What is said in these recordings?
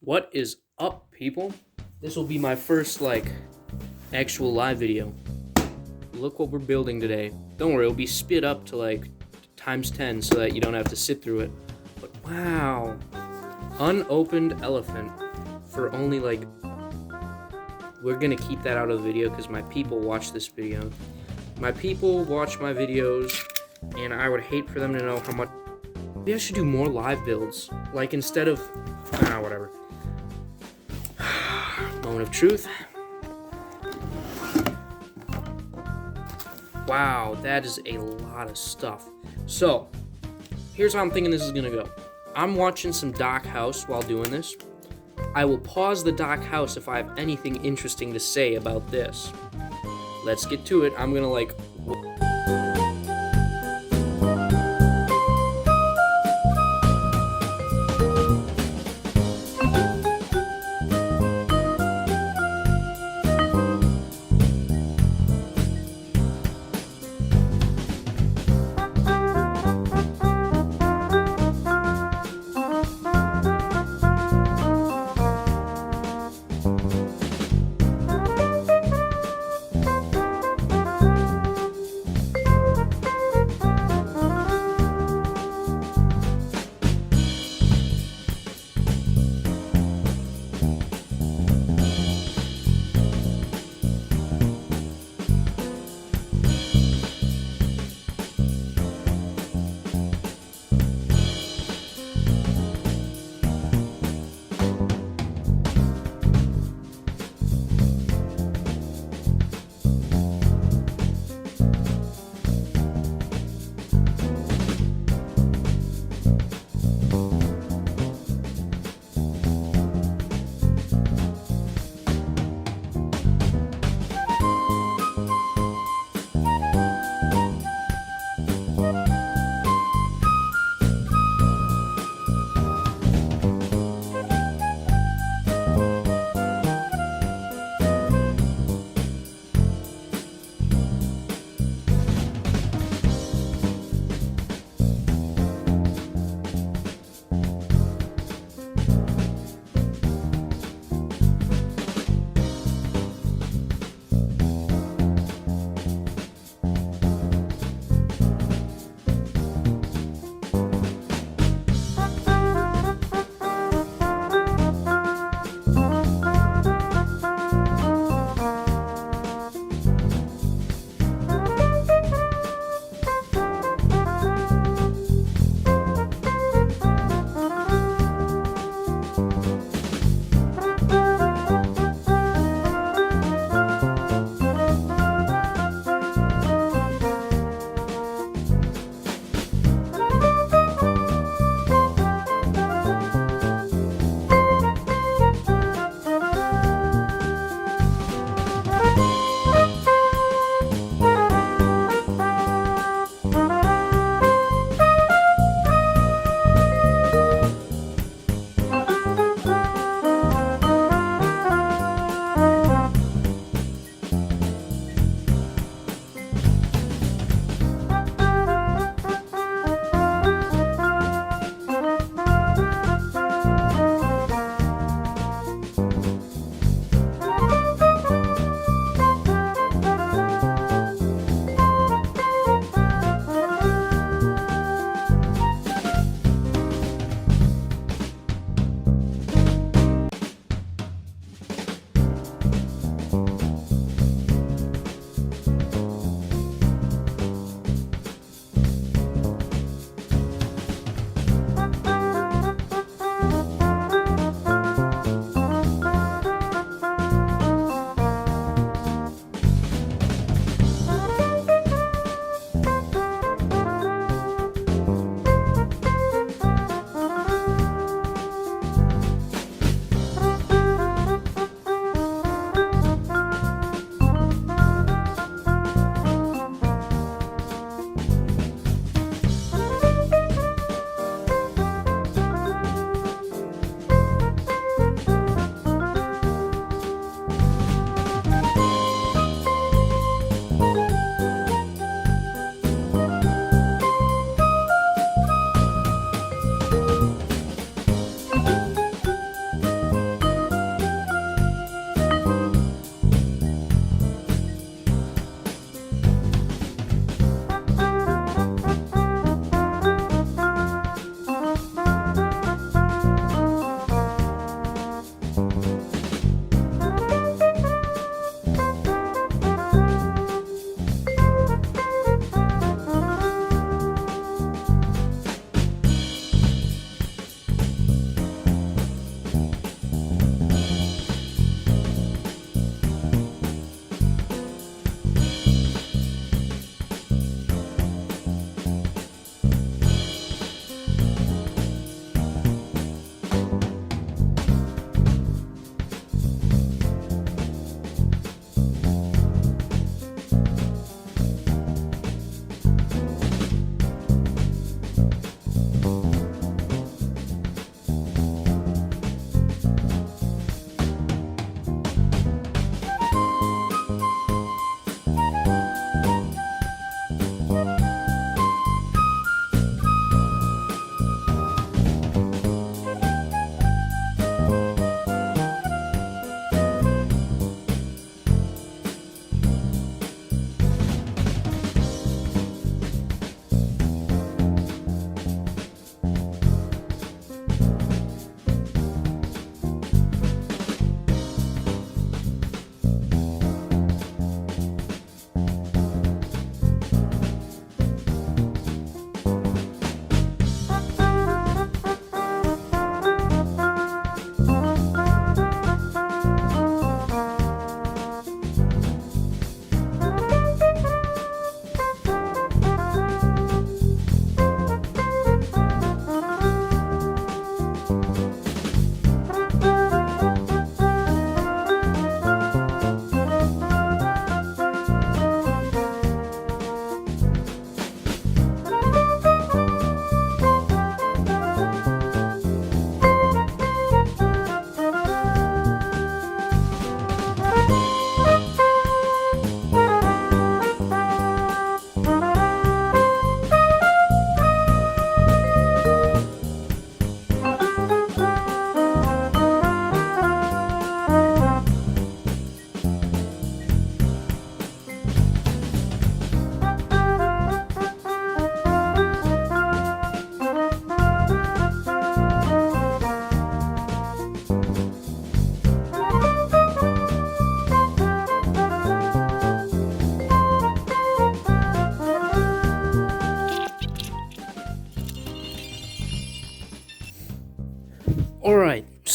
What is up, people? This will be my first, actual live video. Look what we're building today. Don't worry, it'll be sped up to, times 10 so that you don't have to sit through it. But wow. Unopened elephant for only, we're gonna keep that out of the video because my people watch this video. My people watch my videos, and I would hate for them to know how much. Maybe I should do more live builds. Instead of, whatever. Moment of truth. Wow, that is a lot of stuff. So, here's how I'm thinking this is gonna go. I'm watching some Doc House while doing this. I will pause the Doc House if I have anything interesting to say about this. Let's get to it. I'm gonna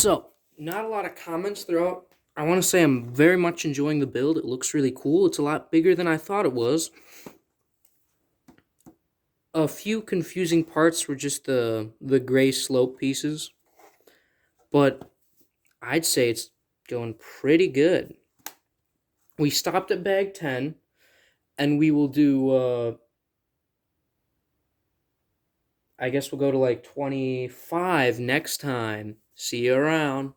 So, not a lot of comments throughout. I want to say I'm very much enjoying the build. It looks really cool. It's a lot bigger than I thought it was. A few confusing parts were just the gray slope pieces, but I'd say it's going pretty good. We stopped at bag 10, and we will do, I guess we'll go to like 25 next time. See you around.